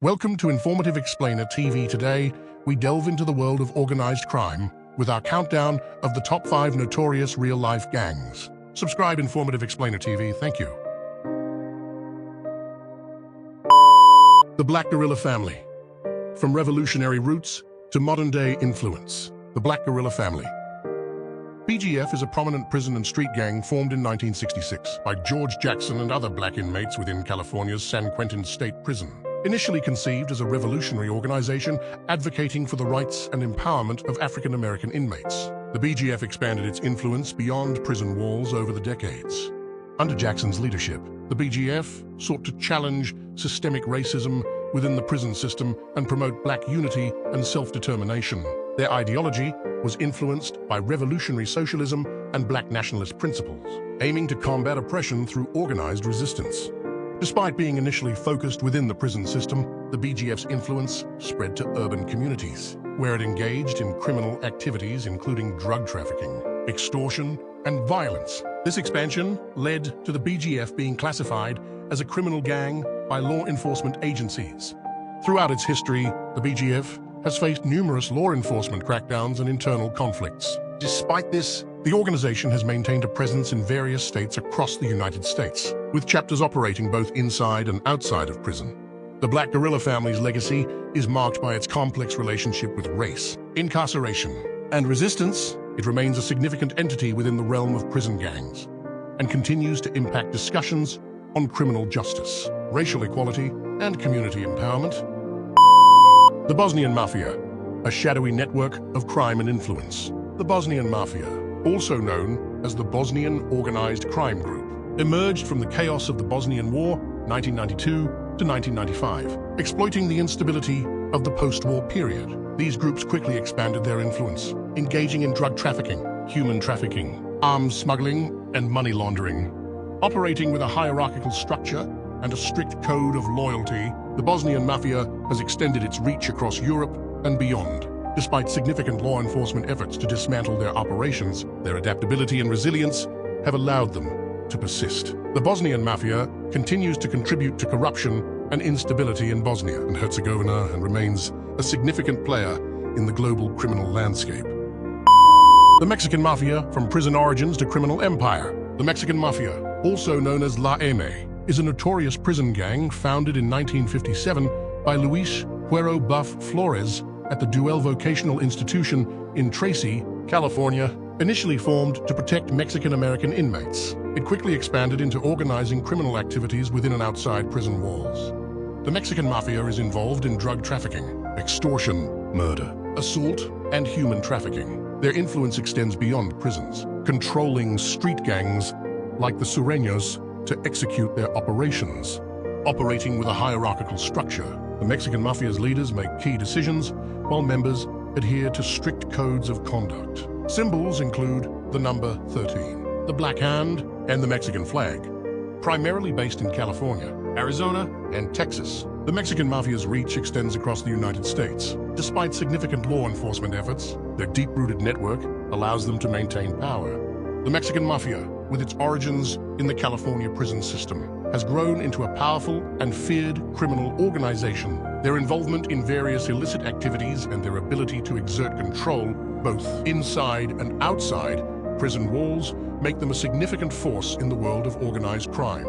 Welcome to Informative Explainer TV. Today, we delve into the world of organized crime with our countdown of the top 5 notorious real-life gangs. Subscribe Informative Explainer TV. Thank you. The Black Guerrilla Family. From revolutionary roots to modern-day influence, the Black Guerrilla Family. BGF is a prominent prison and street gang formed in 1966 by George Jackson and other black inmates within California's San Quentin State Prison. Initially conceived as a revolutionary organization advocating for the rights and empowerment of African-American inmates, the BGF expanded its influence beyond prison walls over the decades. Under Jackson's leadership, the BGF sought to challenge systemic racism within the prison system and promote black unity and self-determination. Their ideology was influenced by revolutionary socialism and black nationalist principles, aiming to combat oppression through organized resistance. Despite being initially focused within the prison system, the BGF's influence spread to urban communities, where it engaged in criminal activities including drug trafficking, extortion, and violence. This expansion led to the BGF being classified as a criminal gang by law enforcement agencies. Throughout its history, the BGF has faced numerous law enforcement crackdowns and internal conflicts. Despite this, the organization has maintained a presence in various states across the United States, with chapters operating both inside and outside of prison. The Black Guerrilla Family's legacy is marked by its complex relationship with race, incarceration, and resistance. It remains a significant entity within the realm of prison gangs and continues to impact discussions on criminal justice, racial equality, and community empowerment. The Bosnian Mafia, a shadowy network of crime and influence. The Bosnian Mafia, also known as the Bosnian Organized Crime Group, emerged from the chaos of the Bosnian War, 1992 to 1995, exploiting the instability of the post-war period. These groups quickly expanded their influence, engaging in drug trafficking, human trafficking, arms smuggling, and money laundering. Operating with a hierarchical structure and a strict code of loyalty, the Bosnian Mafia has extended its reach across Europe and beyond. Despite significant law enforcement efforts to dismantle their operations, their adaptability and resilience have allowed them to persist. The Bosnian Mafia continues to contribute to corruption and instability in Bosnia and Herzegovina and remains a significant player in the global criminal landscape. The Mexican Mafia, from prison origins to criminal empire. The Mexican Mafia, also known as La M, is a notorious prison gang founded in 1957 by Luis Huero Buff Flores at the Duell Vocational Institution in Tracy, California. Initially formed to protect Mexican-American inmates, it quickly expanded into organizing criminal activities within and outside prison walls. The Mexican Mafia is involved in drug trafficking, extortion, murder, assault, and human trafficking. Their influence extends beyond prisons, controlling street gangs like the Sureños to execute their operations. Operating with a hierarchical structure, the Mexican Mafia's leaders make key decisions, while members adhere to strict codes of conduct. Symbols include the number 13, the Black Hand, and the Mexican flag. Primarily based in California, Arizona, and Texas, the Mexican Mafia's reach extends across the United States. Despite significant law enforcement efforts, their deep-rooted network allows them to maintain power. The Mexican Mafia, with its origins in the California prison system, has grown into a powerful and feared criminal organization. Their involvement in various illicit activities and their ability to exert control, both inside and outside prison walls, make them a significant force in the world of organized crime.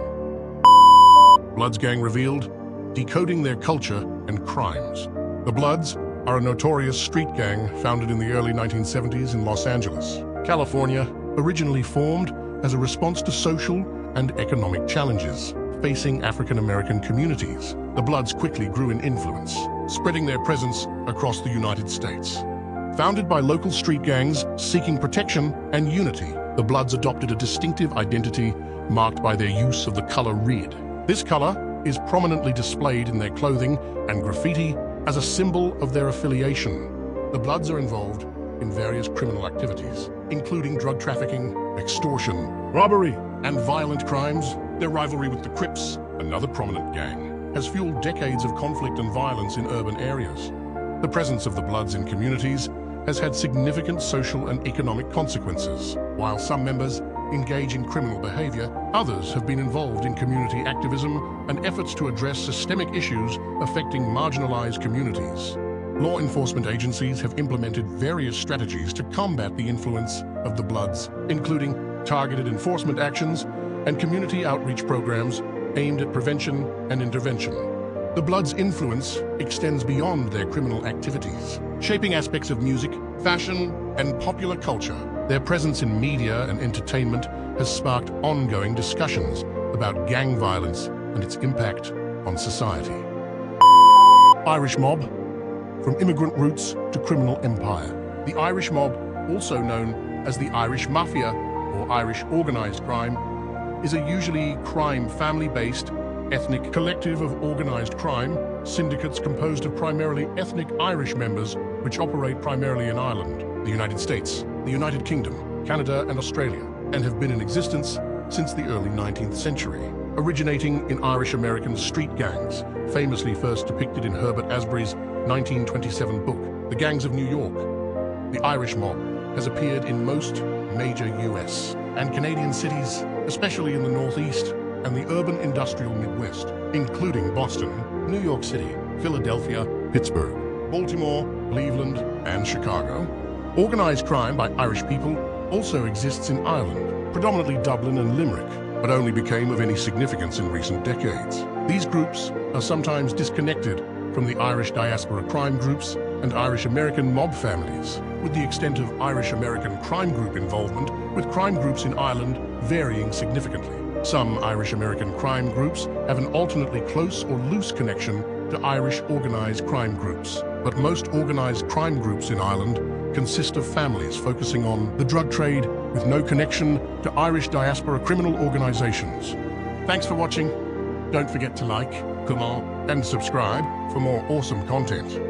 Bloods gang revealed, decoding their culture and crimes. The Bloods are a notorious street gang founded in the early 1970s in Los Angeles, California, originally formed as a response to social and economic challenges facing African-American communities. The Bloods quickly grew in influence, spreading their presence across the United States. Founded by local street gangs seeking protection and unity, the Bloods adopted a distinctive identity marked by their use of the color red. This color is prominently displayed in their clothing and graffiti as a symbol of their affiliation. The Bloods are involved in various criminal activities, including drug trafficking, extortion, robbery, and violent crimes. Their rivalry with the Crips, another prominent gang, has fueled decades of conflict and violence in urban areas. The presence of the Bloods in communities has had significant social and economic consequences. While some members engage in criminal behavior, others have been involved in community activism and efforts to address systemic issues affecting marginalized communities. Law enforcement agencies have implemented various strategies to combat the influence of the Bloods, including targeted enforcement actions and community outreach programs aimed at prevention and intervention. The Bloods' influence extends beyond their criminal activities, shaping aspects of music, fashion, and popular culture. Their presence in media and entertainment has sparked ongoing discussions about gang violence and its impact on society. Irish mob. From immigrant roots to criminal empire. The Irish mob, also known as the Irish Mafia or Irish organized crime, is a usually crime family-based ethnic collective of organized crime, syndicates composed of primarily ethnic Irish members which operate primarily in Ireland, the United States, the United Kingdom, Canada and Australia, and have been in existence since the early 19th century, originating in Irish-American street gangs, famously first depicted in Herbert Asbury's 1927 book, The Gangs of New York. The Irish mob has appeared in most major US and Canadian cities, especially in the Northeast and the urban industrial Midwest, including Boston, New York City, Philadelphia, Pittsburgh, Baltimore, Cleveland, and Chicago. Organized crime by Irish people also exists in Ireland, predominantly Dublin and Limerick, but only became of any significance in recent decades. These groups are sometimes disconnected from the Irish diaspora crime groups and Irish-American mob families, with the extent of Irish-American crime group involvement with crime groups in Ireland varying significantly. Some Irish-American crime groups have an alternately close or loose connection to Irish organized crime groups, but most organized crime groups in Ireland consist of families focusing on the drug trade with no connection to Irish diaspora criminal organizations. Thanks for watching. Don't forget to like, comment, and subscribe for more awesome content.